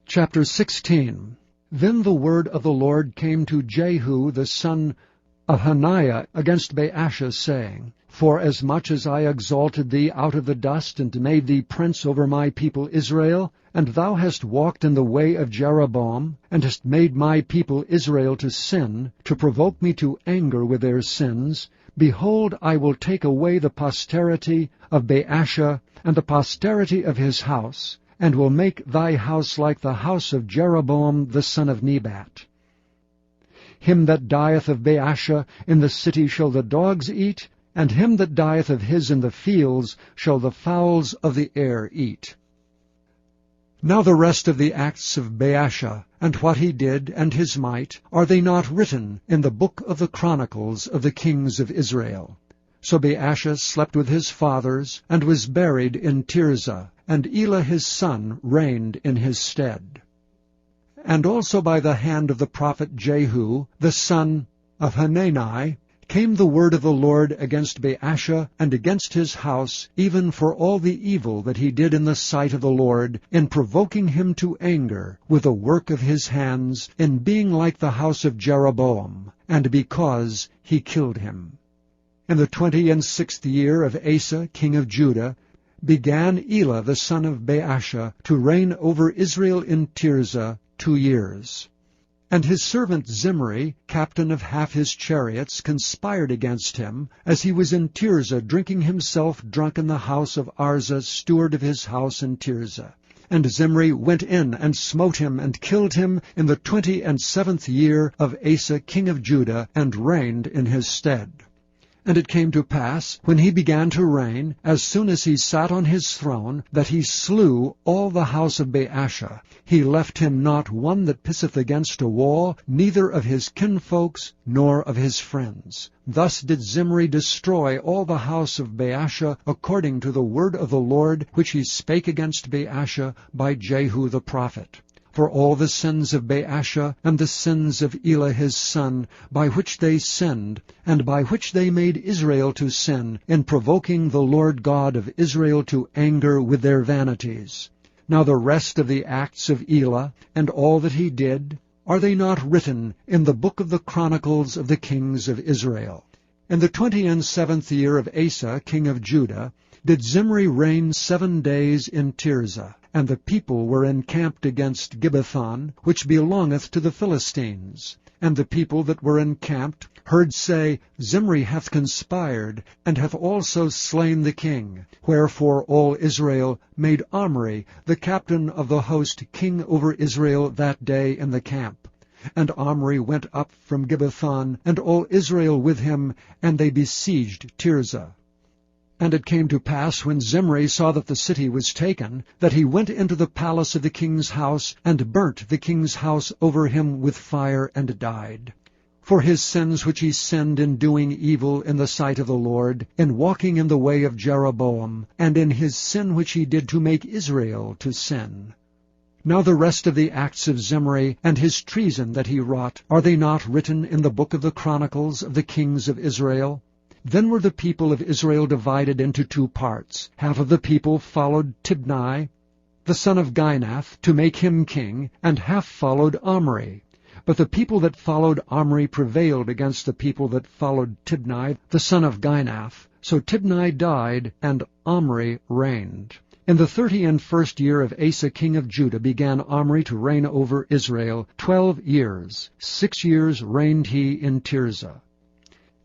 Chapter 16. Then the word of the Lord came to Jehu the son of Hananiah against Baasha, saying, Forasmuch as I exalted thee out of the dust, and made thee prince over my people Israel, and thou hast walked in the way of Jeroboam, and hast made my people Israel to sin, to provoke me to anger with their sins, behold, I will take away the posterity of Baasha, and the posterity of his house, and will make thy house like the house of Jeroboam the son of Nebat. Him that dieth of Baasha in the city shall the dogs eat, and him that dieth of his in the fields shall the fowls of the air eat. Now the rest of the acts of Baasha, and what he did, and his might, are they not written in the book of the chronicles of the kings of Israel? So Baasha slept with his fathers, and was buried in Tirzah, and Elah his son reigned in his stead. And also by the hand of the prophet Jehu, the son of Hanani, came the word of the Lord against Baasha and against his house, even for all the evil that he did in the sight of the Lord, in provoking him to anger with the work of his hands, in being like the house of Jeroboam, and because he killed him. In the 26th year of Asa king of Judah began Elah the son of Baasha to reign over Israel in Tirzah 2 years. And his servant Zimri, captain of half his chariots, conspired against him, as he was in Tirzah drinking himself drunk in the house of Arza, steward of his house in Tirzah. And Zimri went in and smote him and killed him in the 27th year of Asa king of Judah, and reigned in his stead. And it came to pass, when he began to reign, as soon as he sat on his throne, that he slew all the house of Baasha. He left him not one that pisseth against a wall, neither of his kinfolks, nor of his friends. Thus did Zimri destroy all the house of Baasha, according to the word of the Lord, which he spake against Baasha by Jehu the prophet. For all the sins of Baasha, and the sins of Elah his son, by which they sinned, and by which they made Israel to sin, in provoking the Lord God of Israel to anger with their vanities. Now the rest of the acts of Elah, and all that he did, are they not written in the book of the chronicles of the kings of Israel? In the 27th year of Asa king of Judah did Zimri reign 7 days in Tirzah. And the people were encamped against Gibbethon, which belongeth to the Philistines. And the people that were encamped heard say, Zimri hath conspired, and hath also slain the king. Wherefore all Israel made Omri, the captain of the host, king over Israel that day in the camp. And Omri went up from Gibbethon, and all Israel with him, and they besieged Tirzah. And it came to pass, when Zimri saw that the city was taken, that he went into the palace of the king's house, and burnt the king's house over him with fire, and died. For his sins which he sinned in doing evil in the sight of the Lord, in walking in the way of Jeroboam, and in his sin which he did to make Israel to sin. Now the rest of the acts of Zimri, and his treason that he wrought, are they not written in the book of the chronicles of the kings of Israel? Then were the people of Israel divided into 2 parts. Half of the people followed Tibni, the son of Ginath, to make him king, and half followed Omri. But the people that followed Omri prevailed against the people that followed Tibni, the son of Ginath. So Tibni died, and Omri reigned. In the 31st year of Asa king of Judah began Omri to reign over Israel 12 years. 6 years reigned he in Tirzah.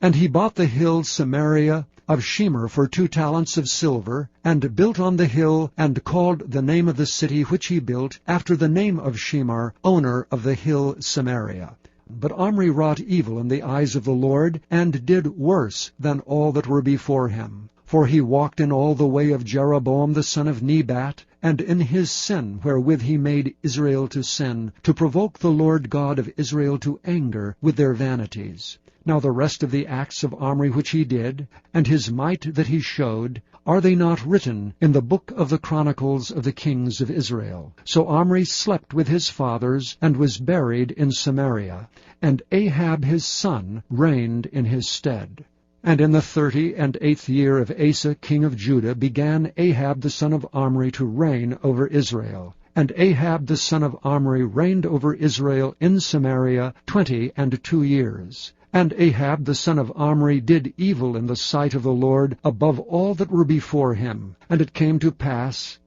And he bought the hill Samaria of Shemer for 2 talents of silver, and built on the hill, and called the name of the city which he built after the name of Shemer, owner of the hill Samaria. But Omri wrought evil in the eyes of the Lord, and did worse than all that were before him. For he walked in all the way of Jeroboam the son of Nebat, and in his sin wherewith he made Israel to sin, to provoke the Lord God of Israel to anger with their vanities. Now the rest of the acts of Omri which he did, and his might that he showed, are they not written in the book of the chronicles of the kings of Israel? So Omri slept with his fathers, and was buried in Samaria, and Ahab his son reigned in his stead. And in the 38th year of Asa king of Judah began Ahab the son of Omri to reign over Israel. And Ahab the son of Omri reigned over Israel in Samaria 22 years. And Ahab the son of Omri did evil in the sight of the Lord above all that were before him. And it came to pass,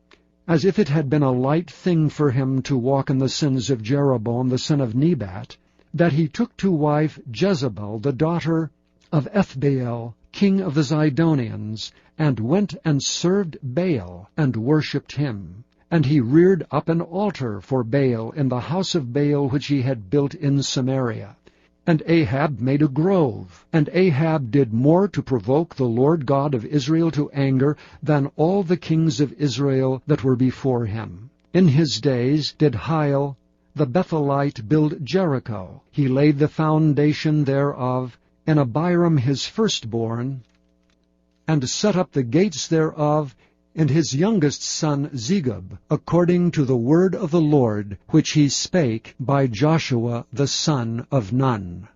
as if it had been a light thing for him to walk in the sins of Jeroboam the son of Nebat, that he took to wife Jezebel the daughter of Ethbaal, king of the Zidonians, and went and served Baal, and worshipped him. And he reared up an altar for Baal in the house of Baal which he had built in Samaria. And Ahab made a grove. And Ahab did more to provoke the Lord God of Israel to anger than all the kings of Israel that were before him. In his days did Hiel the Bethelite build Jericho. He laid the foundation thereof, and Abiram his firstborn, and set up the gates thereof, and his youngest son Zegub, according to the word of the Lord, which he spake by Joshua the son of Nun.